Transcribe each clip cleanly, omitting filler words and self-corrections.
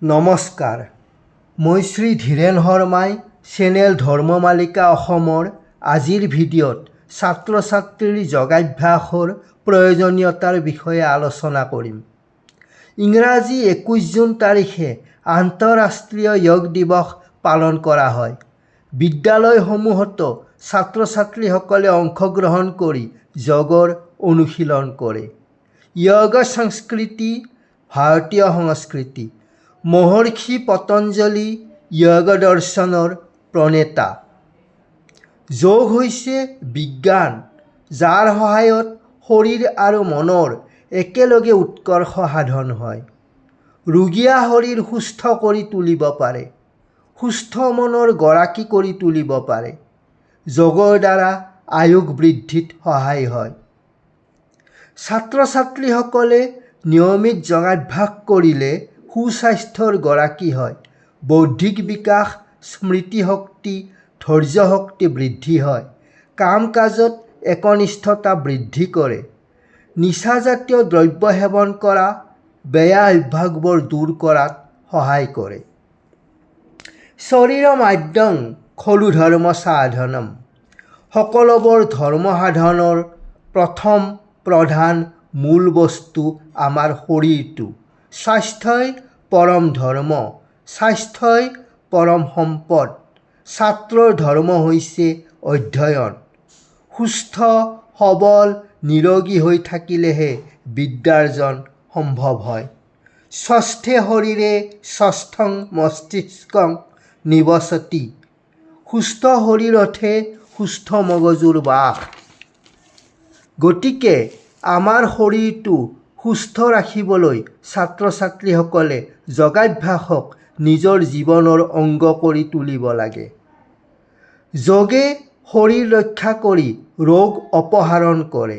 নমস্কাৰ, মই শ্ৰী ধীৰেন শৰ্মাই চেনেল ধৰ্মমালিকা অসমৰ আজিৰ ভিডিঅ'ত ছাত্ৰ ছাত্ৰীৰ যোগাভ্যাসৰ প্ৰয়োজনীয়তাৰ বিষয়ে আলোচনা কৰিম। ইংৰাজী 21 জুন তাৰিখে আন্তঃৰাষ্ট্ৰীয় যোগ দিৱস পালন কৰা হয়। বিদ্যালয়সমূহতো ছাত্ৰ ছাত্ৰীসকলে অংশগ্ৰহণ কৰি যোগৰ অনুশীলন কৰে। যোগ সংস্কৃতি ভাৰতীয় সংস্কৃতি। মহৰ্ষি পতঞ্জলী যোগ দৰ্শনৰ প্ৰণেতা। যোগ হৈছে বিজ্ঞান যাৰ সহায়ত শৰীৰ আৰু মনৰ একেলগে উৎকৰ্ষ সাধন হয়। ৰোগীয়া শৰীৰ সুস্থ কৰি তুলিব পাৰে, সুস্থ মনৰ গৰাকী কৰি তুলিব পাৰে। যোগৰ দ্বাৰা আয়ুস বৃদ্ধিত সহায় হয়। ছাত্ৰ ছাত্ৰীসকলে নিয়মিত যোগাভ্যাস কৰিলে সুস্বাস্থ্যৰ গৰাকী হয়। বৌদ্ধিক বিকাশ, স্মৃতিশক্তি, ধৈৰ্য শক্তি বৃদ্ধি হয়। কাম কাজত একনিষ্ঠতা বৃদ্ধি কৰে। নিচাজাতীয় দ্ৰব্য সেৱন কৰা বেয়া অভ্যাসবোৰ দূৰ কৰাত সহায় কৰে। শৰীৰমাদ্যং খলু ধৰ্ম সাধনম। সকলোবোৰ ধৰ্ম সাধনৰ প্ৰথম প্ৰধান মূল বস্তু আমাৰ শৰীৰটো। স্বাস্থ্যই পৰম ধৰ্ম, স্বাস্থ্যই পৰম সম্পদ। ছাত্ৰৰ ধৰ্ম হৈছে অধ্যয়ন। সুস্থ সবল নিৰোগী হৈ থাকিলেহে বিদ্যাৰ্জন সম্ভৱ হয়। স্वस्थে শৰীৰে স্वस्थং মস্তিষ্কং নিৱসতি। সুস্থ শৰীৰতহে সুস্থ মগজুৰ বাস। গতিকে আমাৰ শৰীৰটো সুস্থ ৰাখিবলৈ ছাত্ৰ ছাত্ৰীসকলে যোগাভ্যাসক নিজৰ জীৱনৰ অংগ কৰি তুলিব লাগে। যোগে শৰীৰ ৰক্ষা কৰি ৰোগ অপসাৰণ কৰে,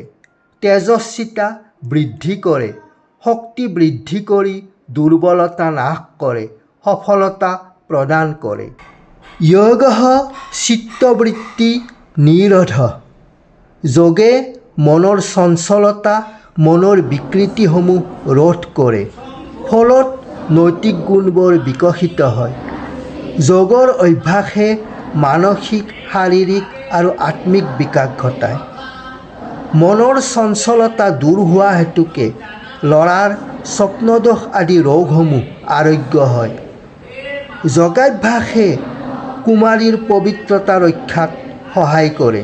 তেজস্বিতা বৃদ্ধি কৰে, শক্তি বৃদ্ধি কৰি দুৰ্বলতা নাশ কৰে, সফলতা প্ৰদান কৰে। যোগঃ চিত্তবৃত্তি নিৰোধঃ। যোগে মনৰ চঞ্চলতা, মনৰ বিকৃতিসমূহ ৰোধ কৰে। ফলত নৈতিক গুণবোৰ বিকশিত হয়। যোগৰ অভ্যাসে মানসিক, শাৰীৰিক আৰু আত্মিক বিকাশ ঘটায়। মনৰ চঞ্চলতা দূৰ হোৱা হেতুকে ল'ৰাৰ স্বপ্নদোষ আদি ৰোগসমূহ আৰোগ্য হয়। যোগাভ্যাসে কুমাৰীৰ পবিত্ৰতা ৰক্ষাত সহায় কৰে।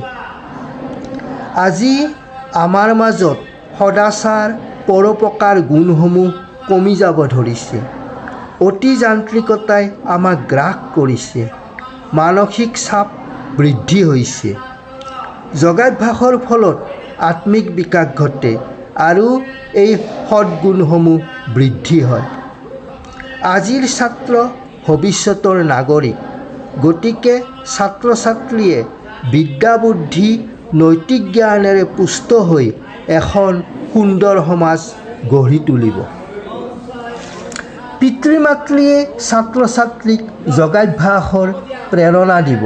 আজি আমাৰ মাজত সদাচাৰ, পৰোপকাৰ গুণসমূহ কমি যাব ধৰিছে। অতি যান্ত্ৰিকতাই আমাক গ্ৰাস কৰিছে। মানসিক চাপ বৃদ্ধি হৈছে। যোগাভ্যাসৰ ফলত আত্মিক বিকাশ ঘটে আৰু এই সদ্গুণসমূহ বৃদ্ধি হয়। আজিৰ ছাত্ৰ ভৱিষ্যতৰ নাগৰিক। গতিকে ছাত্ৰ ছাত্ৰীয়ে বিদ্যা বুদ্ধি নৈতিক জ্ঞানেৰে পুষ্ট হৈ এখন সুন্দৰ সমাজ গঢ়ি তুলিব। পিতৃ মাতৃয়ে ছাত্ৰ ছাত্ৰীক যোগাভ্যাসৰ প্ৰেৰণা দিব।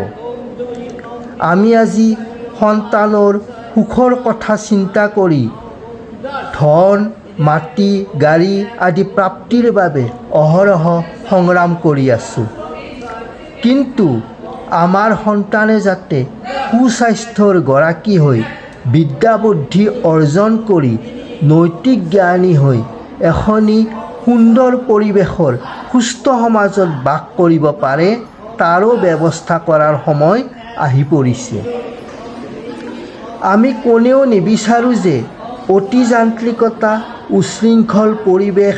আমি আজি সন্তানৰ সুখৰ কথা চিন্তা কৰি ধন, মাটি, গাড়ী আদি প্ৰাপ্তিৰ বাবে অহৰহ সংগ্ৰাম কৰি আছোঁ। কিন্তু আমাৰ সন্তানে যাতে সুস্বাস্থ্যৰ গৰাকী হৈ বিদ্যা বুদ্ধি অৰ্জন কৰি নৈতিক জ্ঞানী হৈ এখনি সুন্দৰ পৰিৱেশৰ সুস্থ সমাজত বাস কৰিব পাৰে, তাৰো ব্যৱস্থা কৰাৰ সময় আহি পৰিছে। আমি কোনেও নিবিচাৰোঁ যে অতি যান্ত্ৰিকতা, উচ্ছৃংখল পৰিৱেশ,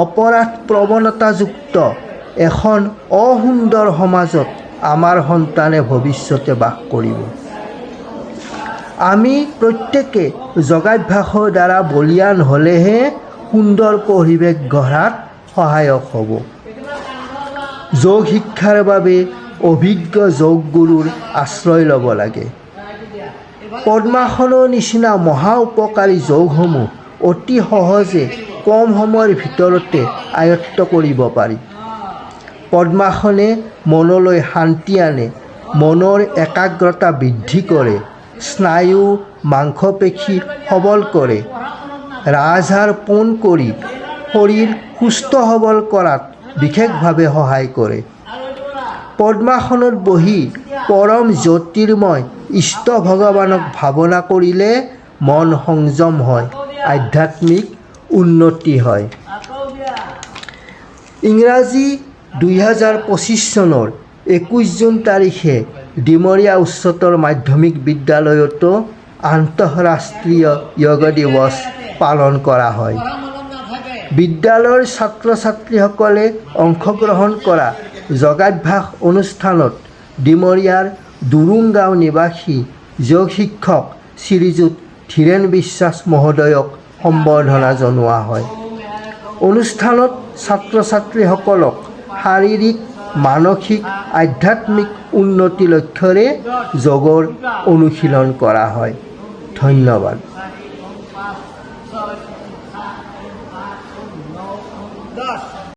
অপৰাধ প্ৰৱণতাযুক্ত এখন অসুন্দৰ সমাজত আমাৰ সন্তানে ভৱিষ্যতে বাস কৰিব। আমি প্ৰত্যেকে যোগাভ্যাসৰ দ্বাৰা বলীয়ান হ'লেহে সুন্দৰ পৰিৱেশ গঢ়াত সহায়ক হ'ব। যোগ শিক্ষাৰ বাবে অভিজ্ঞ যোগগুৰুৰ আশ্ৰয় ল'ব লাগে। পদ্মাসনৰ নিচিনা মহা উপকাৰী যোগসমূহ অতি সহজে কম সময়ৰ ভিতৰতে আয়ত্ত কৰিব পাৰি। পদ্মাসনে মনলৈ শান্তি আনে, মনৰ একাগ্ৰতা বৃদ্ধি কৰে, স্নায়ু মাংসপেশী সবল কৰে, ৰাজহাড় পোন কৰি শৰীৰ সুস্থ সবল কৰাত বিশেষভাৱে সহায় কৰে। পদ্মাসনত বহি পৰম জ্যোতিৰ্ময় ইষ্ট ভগৱানক ভাৱনা কৰিলে মন সংযম হয়, আধ্যাত্মিক উন্নতি হয়। ইংৰাজী 2025 চনৰ 21 জুন তাৰিখে ডিমৰীয়া উচ্চতৰ মাধ্যমিক বিদ্যালয়তো আন্তঃৰাষ্ট্ৰীয় যোগ দিৱস পালন কৰা হয়। বিদ্যালয়ৰ ছাত্ৰ ছাত্ৰীসকলে অংশগ্ৰহণ কৰা যোগাভ্যাস অনুষ্ঠানত ডিমৰীয়াৰ দুৰুং গাঁও নিবাসী যোগ শিক্ষক শ্ৰীযুত ধীৰেন বিশ্বাস মহোদয়ক সম্বৰ্ধনা জনোৱা হয়। অনুষ্ঠানত ছাত্ৰ ছাত্ৰীসকলক শাৰীৰিক, মানসিক, আধ্যাত্মিক উন্নতি লক্ষ্যৰে যোগৰ অনুশীলন কৰা হয়। ধন্যবাদ।